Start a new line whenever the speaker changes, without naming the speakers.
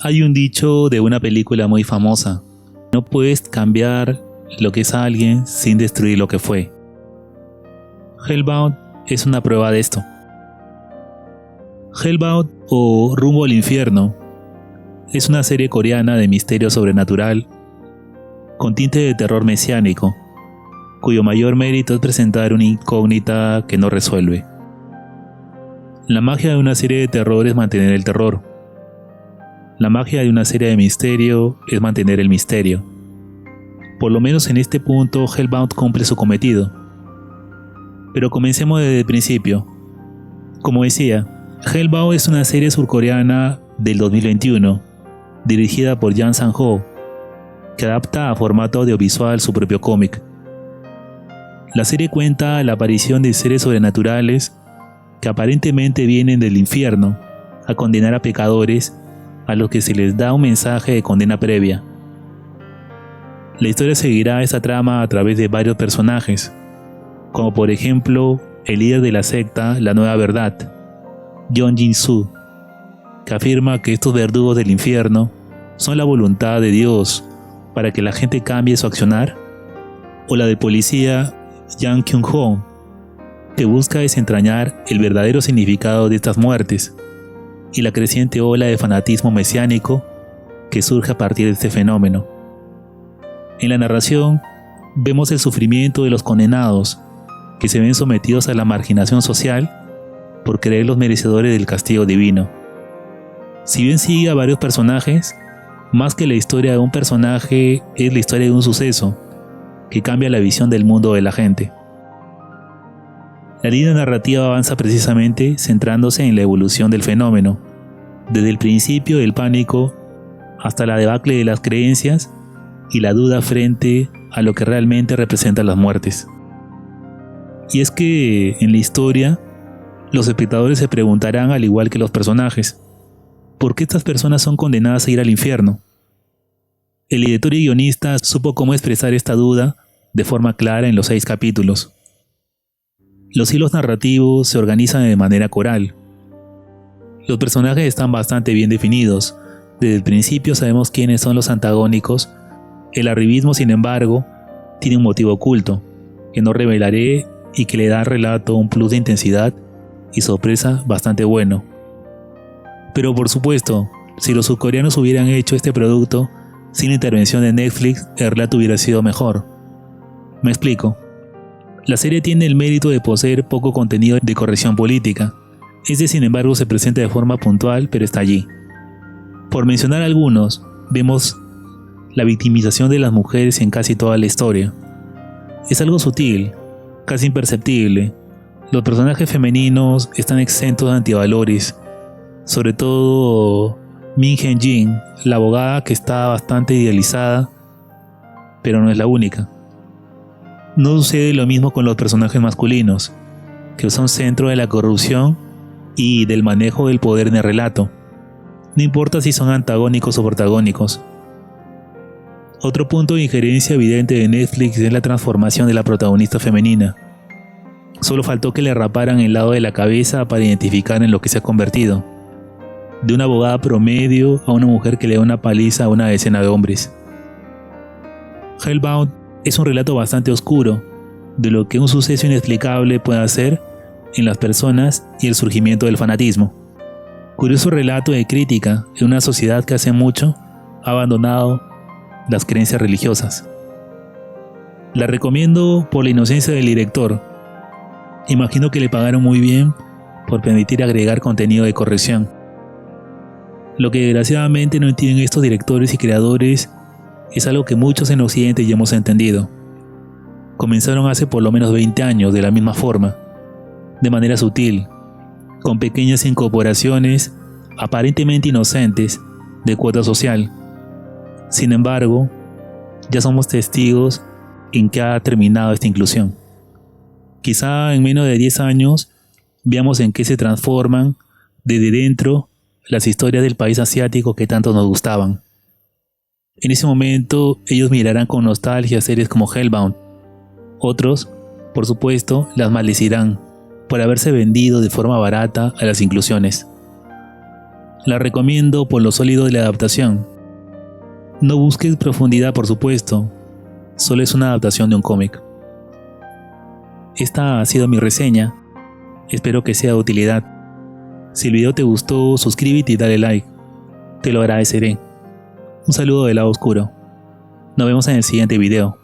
Hay un dicho de una película muy famosa: no puedes cambiar lo que es alguien sin destruir lo que fue. Hellbound es una prueba de esto. Hellbound, o Rumbo al Infierno, es una serie coreana de misterio sobrenatural con tinte de terror mesiánico, cuyo mayor mérito es presentar una incógnita que no resuelve. La magia de una serie de terror es mantener el terror. La magia de una serie de misterio es mantener el misterio. Por lo menos en este punto, Hellbound cumple su cometido. Pero comencemos desde el principio. Como decía, Hellbound es una serie surcoreana del 2021, dirigida por Jang Sang-ho, que adapta a formato audiovisual su propio cómic. La serie cuenta la aparición de seres sobrenaturales que aparentemente vienen del infierno a condenar a pecadores a los que se les da un mensaje de condena previa. La historia seguirá esta trama a través de varios personajes, como por ejemplo el líder de la secta La Nueva Verdad, Yeon Jin-soo, que afirma que estos verdugos del infierno son la voluntad de Dios para que la gente cambie su accionar, o la del policía Yang Kyung-ho, que busca desentrañar el verdadero significado de estas muertes, y la creciente ola de fanatismo mesiánico que surge a partir de este fenómeno. En la narración vemos el sufrimiento de los condenados, que se ven sometidos a la marginación social por creerlos merecedores del castigo divino. Si bien sigue a varios personajes, más que la historia de un personaje es la historia de un suceso que cambia la visión del mundo de la gente. La línea narrativa avanza precisamente centrándose en la evolución del fenómeno, desde el principio del pánico hasta la debacle de las creencias y la duda frente a lo que realmente representan las muertes. Y es que en la historia, los espectadores se preguntarán, al igual que los personajes, ¿por qué estas personas son condenadas a ir al infierno? El director y guionista supo cómo expresar esta duda de forma clara en los 6 capítulos. Los hilos narrativos se organizan de manera coral. Los personajes están bastante bien definidos. Desde el principio sabemos quiénes son los antagónicos. El arribismo, sin embargo, tiene un motivo oculto, que no revelaré y que le da al relato un plus de intensidad y sorpresa bastante bueno. Pero por supuesto, si los surcoreanos hubieran hecho este producto sin la intervención de Netflix, el relato hubiera sido mejor. Me explico. La serie tiene el mérito de poseer poco contenido de corrección política. Este, sin embargo, se presenta de forma puntual, pero está allí. Por mencionar algunos, vemos la victimización de las mujeres en casi toda la historia. Es algo sutil, casi imperceptible. Los personajes femeninos están exentos de antivalores, sobre todo Min Hye-jin, la abogada, que está bastante idealizada, pero no es la única. No sucede lo mismo con los personajes masculinos, que son centro de la corrupción y del manejo del poder en el relato. No importa si son antagónicos o protagónicos. Otro punto de injerencia evidente de Netflix es la transformación de la protagonista femenina. Solo faltó que le raparan el lado de la cabeza para identificar en lo que se ha convertido. De una abogada promedio a una mujer que le da una paliza a una decena de hombres. Hellbound es un relato bastante oscuro de lo que un suceso inexplicable puede hacer en las personas y el surgimiento del fanatismo. Curioso relato de crítica en una sociedad que hace mucho ha abandonado las creencias religiosas. La recomiendo por la inocencia del director. Imagino que le pagaron muy bien por permitir agregar contenido de corrección. Lo que desgraciadamente no entienden estos directores y creadores es algo que muchos en Occidente ya hemos entendido. Comenzaron hace por lo menos 20 años de la misma forma, de manera sutil, con pequeñas incorporaciones aparentemente inocentes de cuota social. Sin embargo, ya somos testigos en que ha terminado esta inclusión. Quizá en menos de 10 años veamos en qué se transforman desde dentro las historias del país asiático que tanto nos gustaban. En ese momento ellos mirarán con nostalgia series como Hellbound. Otros, por supuesto, las maldecirán por haberse vendido de forma barata a las inclusiones. La recomiendo por lo sólido de la adaptación. No busques profundidad, por supuesto, solo es una adaptación de un cómic. Esta ha sido mi reseña, espero que sea de utilidad. Si el video te gustó, suscríbete y dale like, te lo agradeceré. Un saludo del lado oscuro. Nos vemos en el siguiente video.